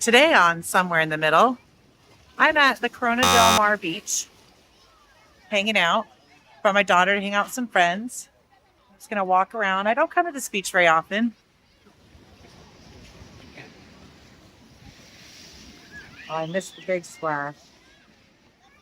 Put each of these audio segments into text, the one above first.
Today on Somewhere in the Middle, I'm at the Corona Del Mar Beach, hanging out. Brought my daughter to hang out with some friends. Just gonna walk around. I don't come to this beach very often. Oh, I missed the big splash.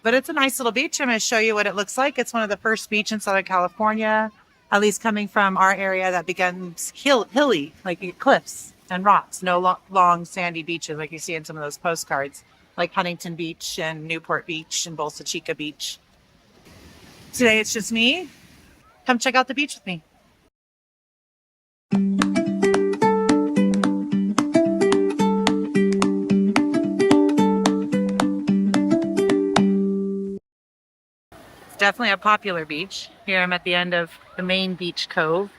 But it's a nice little beach. I'm gonna show you what it looks like. It's one of the first beaches in Southern California, at least coming from our area that becomes hilly, like cliffs and rocks. No long sandy beaches like you see in some of those postcards, like Huntington Beach and Newport Beach and Bolsa Chica Beach. Today it's just me. Come check out the beach with me. It's definitely a popular beach. Here I'm at the end of the main beach cove.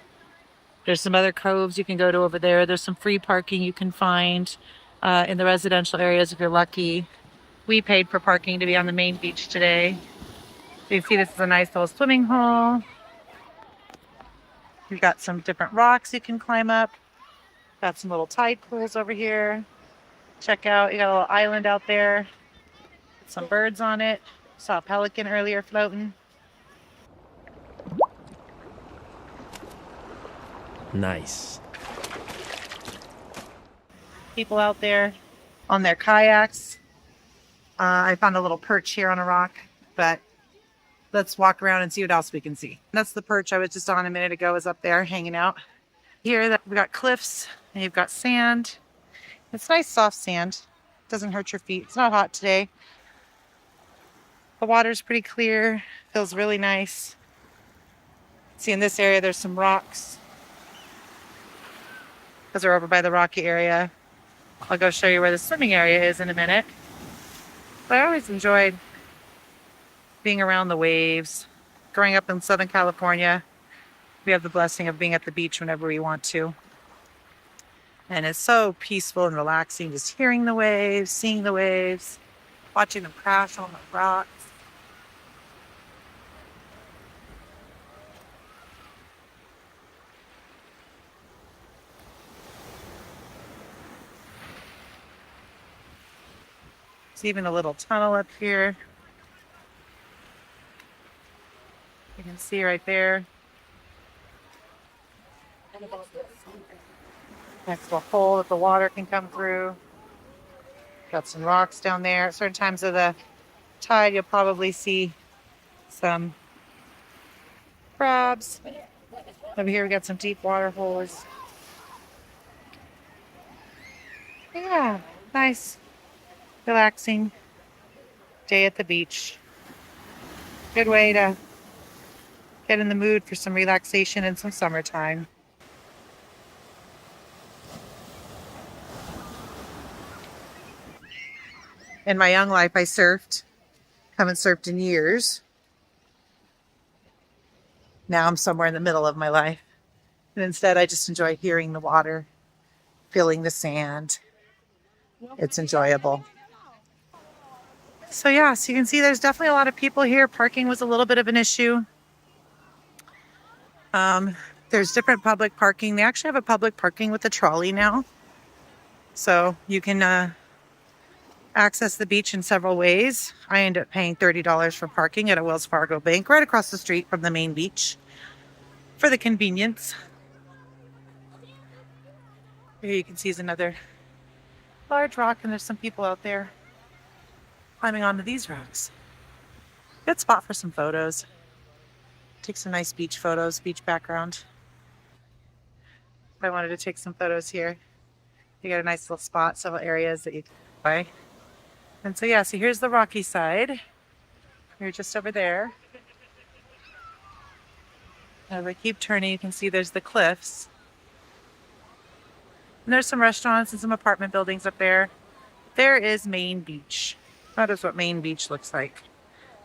There's some other coves you can go to over there. There's some free parking you can find in the residential areas if you're lucky. We paid for parking to be on the main beach today. So you see this is a nice little swimming hole. You've got some different rocks you can climb up. Got some little tide pools over here. Check out, you got a little island out there. Some birds on it. Saw a pelican earlier floating. Nice. People out there on their kayaks. I found a little perch here on a rock, but let's walk around and see what else we can see. That's the perch I was just on a minute ago, is up there hanging out. Here we've got cliffs and you've got sand. It's nice soft sand. Doesn't hurt your feet. It's not hot today. The water's pretty clear. Feels really nice. See, in this area there's some rocks, because we're over by the rocky area. I'll go show you where the swimming area is in a minute. But I always enjoyed being around the waves. Growing up in Southern California, we have the blessing of being at the beach whenever we want to. And it's so peaceful and relaxing, just hearing the waves, seeing the waves, watching them crash on the rocks. There's even a little tunnel up here. You can see right there. Next to a hole that the water can come through. Got some rocks down there. At certain times of the tide, you'll probably see some crabs. Over here we got some deep water holes. Yeah, nice, relaxing day at the beach. Good way to get in the mood for some relaxation and some summertime. In my young life, I surfed. Haven't surfed in years. Now I'm somewhere in the middle of my life. And instead, I just enjoy hearing the water, feeling the sand. It's enjoyable. So yeah, so you can see there's definitely a lot of people here. Parking was a little bit of an issue. There's different public parking. They actually have a public parking with a trolley now. So you can access the beach in several ways. I ended up paying $30 for parking at a Wells Fargo bank right across the street from the main beach for the convenience. Here you can see is another large rock, and there's some people out there climbing onto these rocks. Good spot for some photos. Take some nice beach photos, beach background. If I wanted to take some photos here, you got a nice little spot, several areas that you can buy. And so yeah, so here's the rocky side. You're just over there. As I keep turning, you can see there's the cliffs. And there's some restaurants and some apartment buildings up there. There is Main Beach. That is what Main Beach looks like.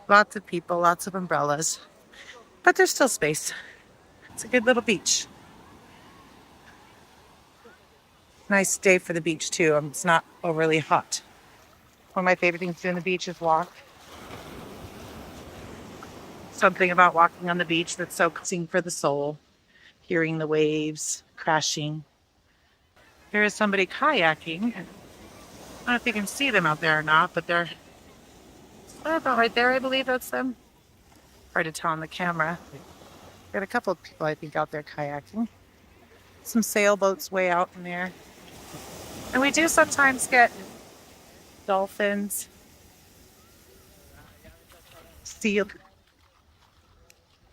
Lots of people, lots of umbrellas. But there's still space. It's a good little beach. Nice day for the beach too. It's not overly hot. One of my favorite things to do on the beach is walk. Something about walking on the beach that's so cleansing for the soul. Hearing the waves crashing. There is somebody kayaking. I don't know if you can see them out there or not, but they're about right there. I believe that's them. Hard to tell on the camera. Got a couple of people, I think, out there kayaking. Some sailboats way out in there. And we do sometimes get dolphins, seal.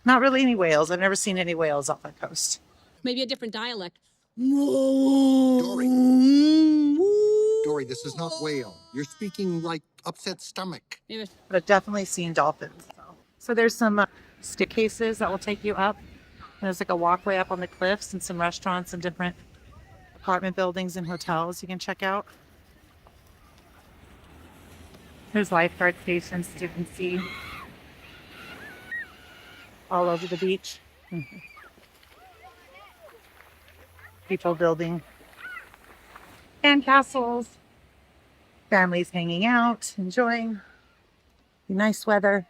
Not really any whales. I've never seen any whales off the coast. Maybe a different dialect. Dory. Dory, this is not whale. You're speaking like upset stomach. Maybe But I've definitely seen dolphins. So there's some staircases that will take you up. And there's like a walkway up on the cliffs and some restaurants and different apartment buildings and hotels you can check out. There's lifeguard stations you can see all over the beach. People building sandcastles, families hanging out, enjoying the nice weather.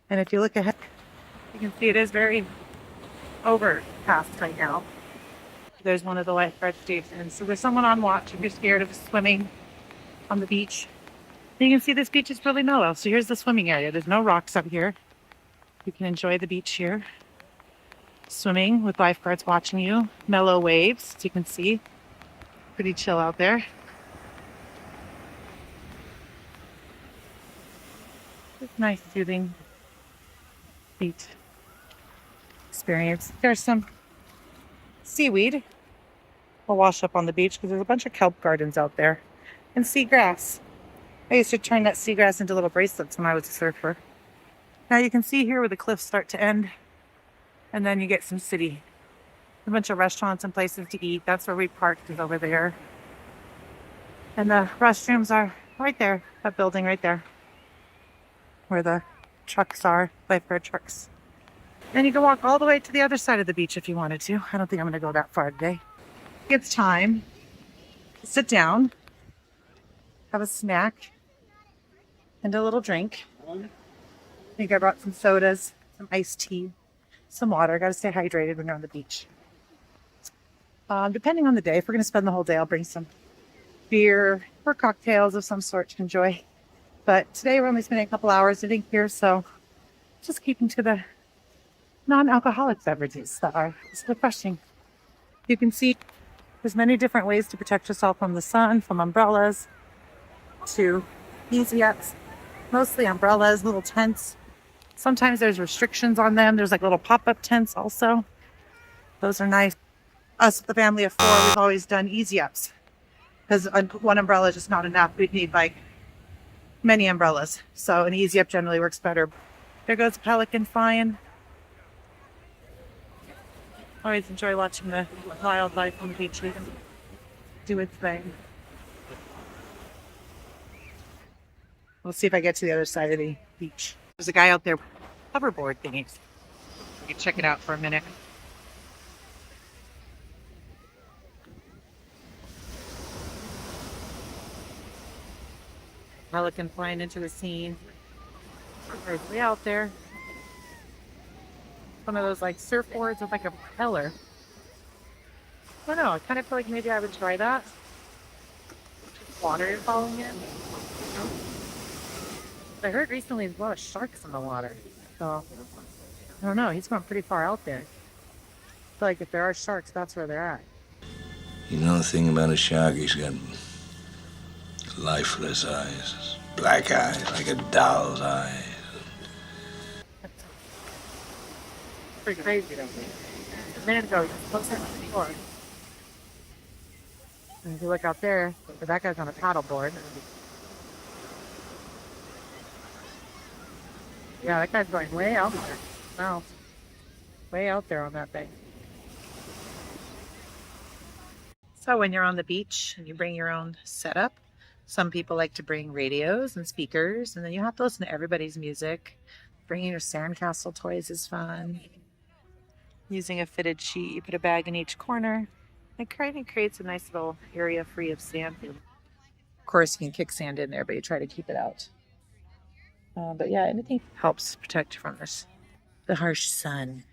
And if you look ahead, you can see it is very overcast right now. There's one of the lifeguard stations. So there's someone on watch if you're scared of swimming on the beach. And you can see this beach is really mellow. So here's the swimming area. There's no rocks up here. You can enjoy the beach here. Swimming with lifeguards watching you. Mellow waves, as you can see. Pretty chill out there. It's nice, soothing beach experience. There's some seaweed will wash up on the beach because there's a bunch of kelp gardens out there and seagrass. I used to turn that seagrass into little bracelets when I was a surfer. Now you can see here where the cliffs start to end, and then you get some city. A bunch of restaurants and places to eat. That's where we parked, is over there. And the restrooms are right there, that building right there, where the trucks are, lifeguard trucks. And you can walk all the way to the other side of the beach if you wanted to. I don't think I'm going to go that far today. It's time to sit down, have a snack, and a little drink. I think I brought some sodas, some iced tea, some water. Got to stay hydrated when you're on the beach. Depending on the day, if we're going to spend the whole day, I'll bring some beer or cocktails of some sort to enjoy. But today we're only spending a couple hours sitting here, so just keeping to the non-alcoholic beverages that are just refreshing. You can see there's many different ways to protect yourself from the sun, from umbrellas to easy-ups. Mostly umbrellas, little tents. Sometimes there's restrictions on them. There's like little pop-up tents also. Those are nice. Us, the family of 4, we've always done easy-ups because one umbrella is just not enough. We'd need like many umbrellas. So an easy-up generally works better. There goes a pelican flying. Always enjoy watching the wildlife on the beaches do its thing. We'll see if I get to the other side of the beach. There's a guy out there with hoverboard thingies. You can check it out for a minute. Pelican flying into the scene. Right way out there. One of those like surfboards with like a propeller. I don't know. I kind of feel like maybe I would try that. Water is falling in. I heard recently there's a lot of sharks in the water. So I don't know. He's going pretty far out there. I feel like if there are sharks, that's where they're at. You know the thing about a shark, he's got lifeless eyes, black eyes, like a doll's eyes. Pretty crazy, don't you? A minute ago, he was closer to the shore. And if you look out there, that guy's on a paddleboard. Yeah, that guy's going way out there. Wow. Way out there on that thing. So when you're on the beach and you bring your own setup, some people like to bring radios and speakers, and then you have to listen to everybody's music. Bringing your sandcastle toys is fun. Using a fitted sheet, you put a bag in each corner. It kind of creates a nice little area free of sand. Of course, you can kick sand in there, but you try to keep it out. But yeah, anything helps protect you from the harsh sun.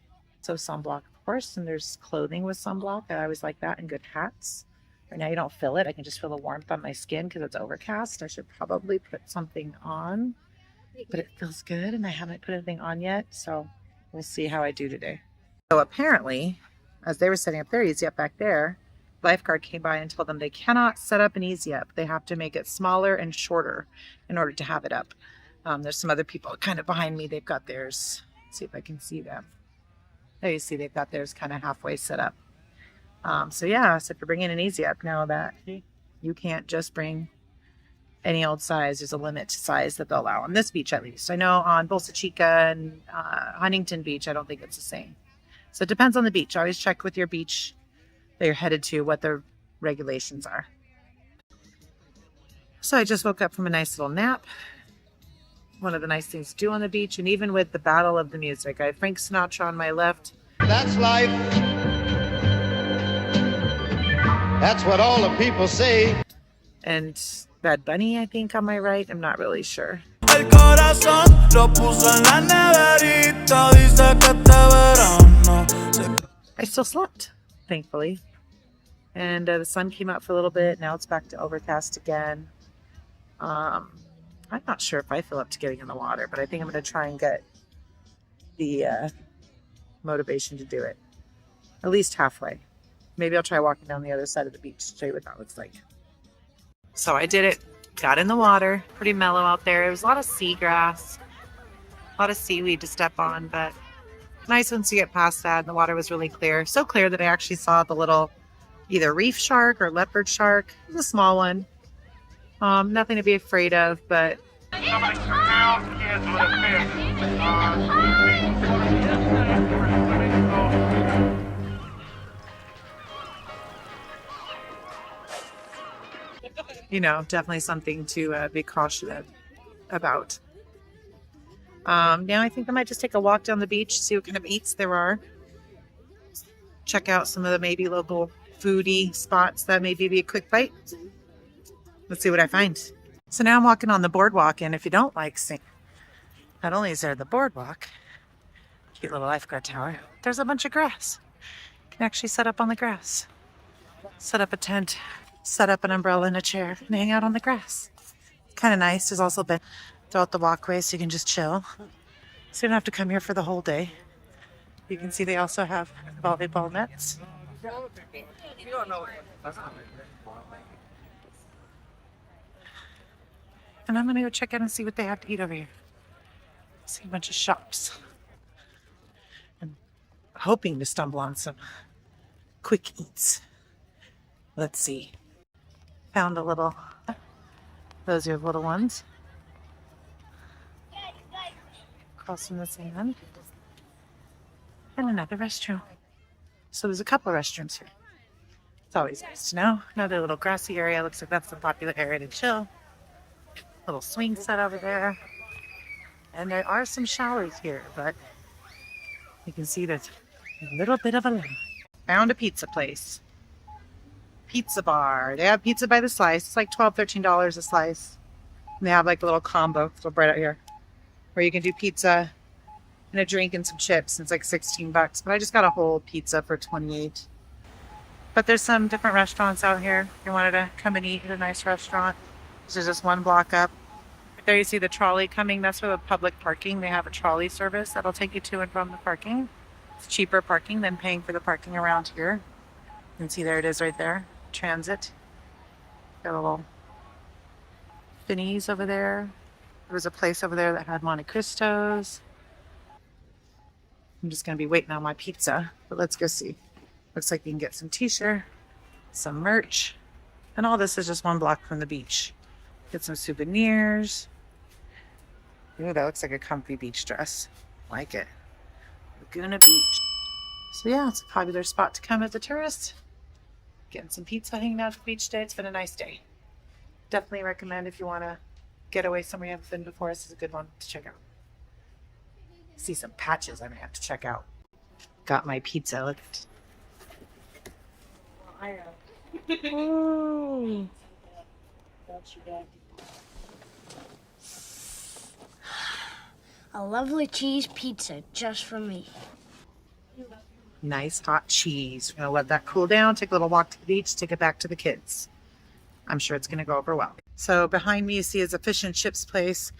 So sunblock, of course, and there's clothing with sunblock. I always like that, and good hats. Right now you don't feel it. I can just feel the warmth on my skin because it's overcast. I should probably put something on, but it feels good and I haven't put anything on yet. So we'll see how I do today. So apparently, as they were setting up their easy up back there, lifeguard came by and told them they cannot set up an easy up. They have to make it smaller and shorter in order to have it up. There's some other people kind of behind me. They've got theirs. Let's see if I can see them. There you see they've got theirs kind of halfway set up. So yeah, so if you're bringing an easy up, know that you can't just bring any old size. There's a limit to size that they'll allow on this beach, at least. I know on Bolsa Chica and Huntington Beach, I don't think it's the same. So it depends on the beach. Always check with your beach that you're headed to what the regulations are. So I just woke up from a nice little nap. One of the nice things to do on the beach, and even with the battle of the music, I have Frank Sinatra on my left. That's life. That's what all the people say. And Bad Bunny, I think, on my right. I'm not really sure. El corazón lo puso en la neverita, dice que este verano. I still slept, thankfully. And the sun came out for a little bit. Now it's back to overcast again. I'm not sure if I feel up to getting in the water, but I think I'm going to try and get the motivation to do it. At least halfway. Maybe I'll try walking down the other side of the beach to show you what that looks like. So I did it. Got in the water. Pretty mellow out there. There was a lot of seagrass. A lot of seaweed to step on, but nice once you get past that. And the water was really clear. So clear that I actually saw the little either reef shark or leopard shark. It was a small one. Nothing to be afraid of, but you know, definitely something to be cautious about. Now I think I might just take a walk down the beach, see what kind of eats there are. Check out some of the maybe local foodie spots that maybe be a quick bite. Let's see what I find. So now I'm walking on the boardwalk, and if you don't like seeing, not only is there the boardwalk, cute little lifeguard tower, there's a bunch of grass. You can actually set up on the grass. Set up a tent, set up an umbrella and a chair, and hang out on the grass. Kind of nice. There's also been throughout the walkway, so you can just chill. So you don't have to come here for the whole day. You can see they also have volleyball nets. And I'm gonna go check out and see what they have to eat over here. See a bunch of shops. I'm hoping to stumble on some quick eats. Let's see. Found a little, those are little ones. Across from the sand. And another restroom. So there's a couple of restrooms here. It's always nice to know. Another little grassy area. Looks like that's the popular area to chill. Little swing set over there. And there are some showers here, but you can see there's a little bit of a line. Found a pizza place. Pizza bar. They have pizza by the slice. It's like $12, $13 a slice. And they have like a little combo, it's right out here, where you can do pizza and a drink and some chips. And it's like $16. But I just got a whole pizza for $28. But there's some different restaurants out here. If you wanted to come and eat at a nice restaurant. There's just one block up. There you see the trolley coming. That's for the public parking. They have a trolley service that'll take you to and from the parking. It's cheaper parking than paying for the parking around here. You can see there it is right there. Transit. Got a little Finnies over there. There was a place over there that had Monte Cristos. I'm just going to be waiting on my pizza, but let's go see. Looks like you can get some t-shirt, some merch, and all this is just one block from the beach. Get some souvenirs. Ooh, that looks like a comfy beach dress. Like it. Laguna Beach. So yeah, it's a popular spot to come as a tourist. Getting some pizza, hanging out at the beach day. It's been a nice day. Definitely recommend if you want to get away somewhere you haven't been before. This is a good one to check out. See some patches I may have to check out. Got my pizza. Look. Ooh. A lovely cheese pizza just for me. Nice hot cheese. We're gonna let that cool down, take a little walk to the beach, take it back to the kids. I'm sure it's gonna go over well. So behind me you see is a fish and chips place.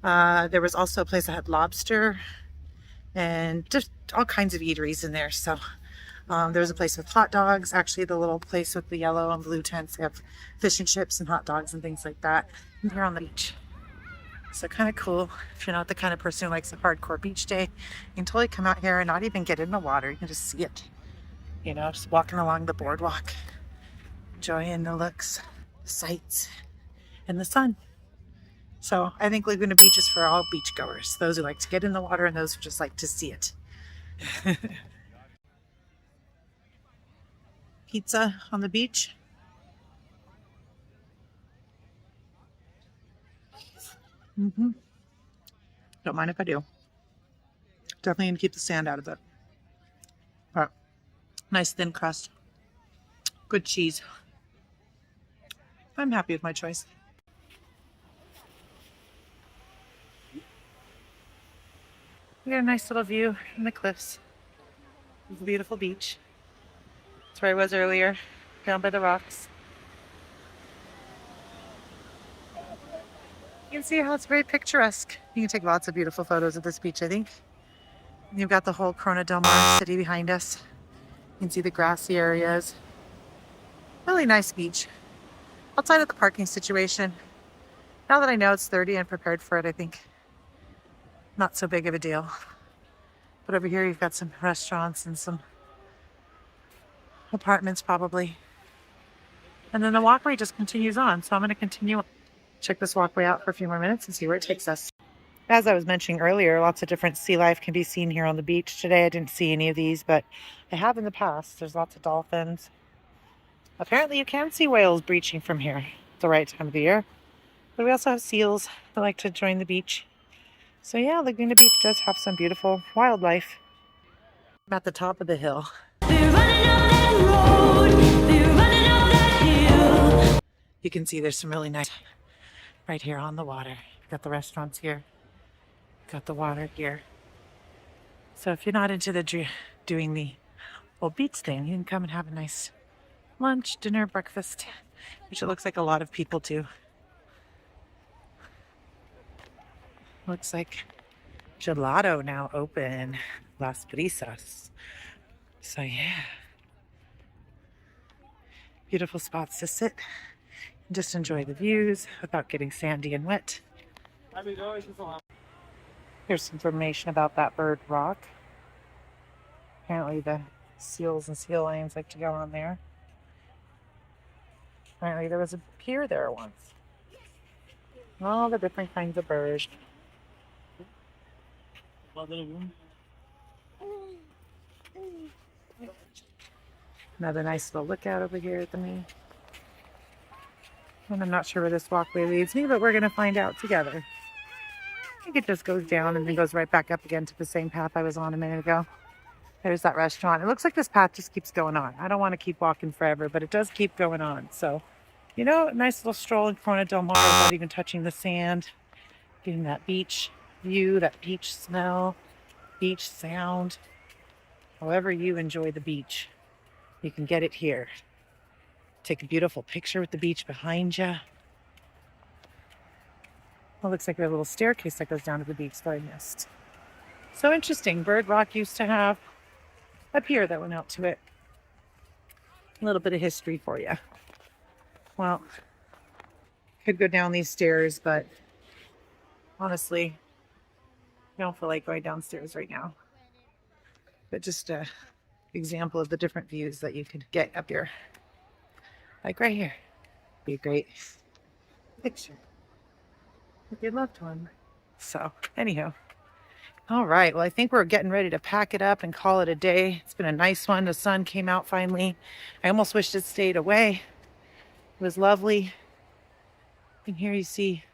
There was also a place that had lobster and just all kinds of eateries in there. So there was a place with hot dogs. Actually, the little place with the yellow and blue tents, they have fish and chips and hot dogs and things like that. And here on the beach. So kind of cool. If you're not the kind of person who likes a hardcore beach day, you can totally come out here and not even get in the water. You can just see it. You know, just walking along the boardwalk, enjoying the looks, the sights, and the sun. So I think Laguna Beach is for all beachgoers, those who like to get in the water and those who just like to see it. Pizza on the beach. Don't mind if I do. Definitely gonna keep the sand out of it. But nice thin crust. Good cheese. I'm happy with my choice. We got a nice little view from the cliffs. It's a beautiful beach. That's where I was earlier, down by the rocks. You can see how it's very picturesque. You can take lots of beautiful photos of this beach, I think. You've got the whole Corona del Mar city behind us. You can see the grassy areas. Really nice beach. Outside of the parking situation, now that I know it's 30 and prepared for it, I think not so big of a deal. But over here you've got some restaurants and some apartments probably. And then the walkway just continues on. So I'm going to continue, check this walkway out for a few more minutes and see where it takes us. As I was mentioning earlier, lots of different sea life can be seen here on the beach. Today I didn't see any of these, but I have in the past. There's lots of dolphins. Apparently you can see whales breaching from here at the right time of the year. But we also have seals that like to join the beach. So yeah, Laguna Beach does have some beautiful wildlife. I'm at the top of the hill. You can see there's some really nice right here on the water. Got the restaurants here. Got the water here. So if you're not into the doing the whole beach thing, you can come and have a nice lunch, dinner, breakfast, which it looks like a lot of people do. Looks like gelato now open, Las Brisas. So yeah, beautiful spots to sit and just enjoy the views without getting sandy and wet. Here's some information about that bird rock. Apparently the seals and seal lions like to go on there. Apparently there was a pier there once. All the different kinds of birds. Another nice little lookout over here at the main. And I'm not sure where this walkway leads me, but we're going to find out together. I think it just goes down and then goes right back up again to the same path I was on a minute ago. There's that restaurant. It looks like this path just keeps going on. I don't want to keep walking forever, but it does keep going on. So, you know, a nice little stroll in Corona del Mar without even touching the sand. Getting that beach view, that beach smell, beach sound. However you enjoy the beach, you can get it here. Take a beautiful picture with the beach behind you. Well, it looks like a little staircase that goes down to the beach that I missed. So interesting. Bird Rock used to have a pier that went out to it. A little bit of history for you. Well, could go down these stairs, but honestly, I don't feel like going downstairs right now. But just an example of the different views that you could get up here. Like right here. Be a great picture with your loved one. So, anyhow. All right. Well, I think we're getting ready to pack it up and call it a day. It's been a nice one. The sun came out finally. I almost wished it stayed away. It was lovely. And here you see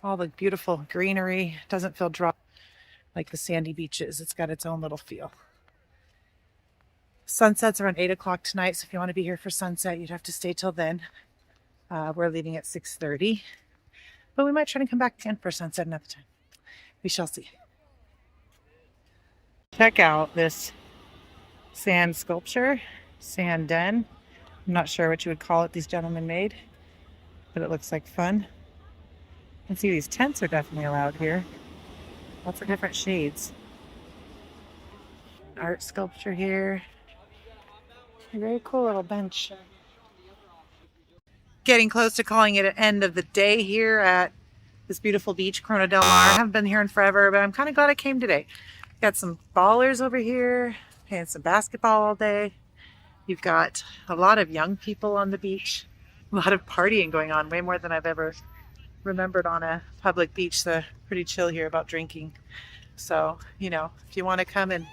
all the beautiful greenery. It doesn't feel dry like the sandy beaches. It's got its own little feel. Sunset's around 8 o'clock tonight, so if you want to be here for sunset, you'd have to stay till then. We're leaving at 6:30, but we might try to come back again for sunset another time. We shall see. Check out this sand sculpture, sand den. I'm not sure what you would call it these gentlemen made, but it looks like fun. You can see these tents are definitely allowed here. Lots of different shades. Art sculpture here. A very cool little bench. Getting close to calling it an end of the day here at this beautiful beach, Corona del Mar. I haven't been here in forever, but I'm kind of glad I came today. Got some ballers over here, playing some basketball all day. You've got a lot of young people on the beach. A lot of partying going on, way more than I've ever remembered on a public beach. So pretty chill here about drinking. So, you know, if you want to come and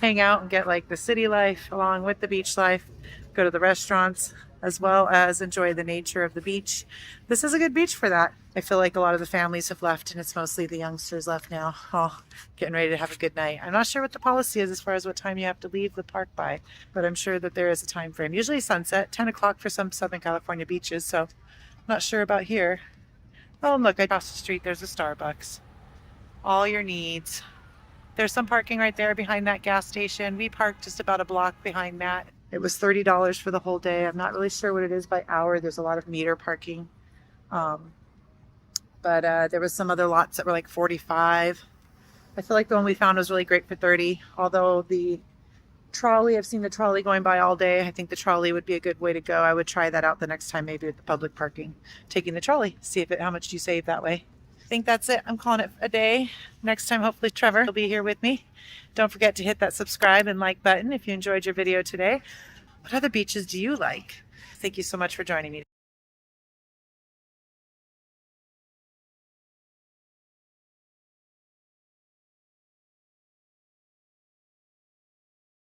hang out and get like the city life along with the beach life, go to the restaurants, as well as enjoy the nature of the beach. This is a good beach for that. I feel like a lot of the families have left and it's mostly the youngsters left now, all getting ready to have a good night. I'm not sure what the policy is as far as what time you have to leave the park by, but I'm sure that there is a time frame. Usually sunset, 10 o'clock for some Southern California beaches, so I'm not sure about here. Oh, and look, across the street, there's a Starbucks. All your needs. There's some parking right there behind that gas station. We parked just about a block behind that. It was $30 for the whole day. I'm not really sure what it is by hour. There's a lot of meter parking. But there was some other lots that were like 45. I feel like the one we found was really great for 30. Although the trolley, I've seen the trolley going by all day. I think the trolley would be a good way to go. I would try that out the next time, maybe with the public parking. Taking the trolley, see if how much you save that way. I think that's it. I'm calling it a day. Next time, hopefully Trevor will be here with me. Don't forget to hit that subscribe and like button if you enjoyed your video today. What other beaches do you like? Thank you so much for joining me.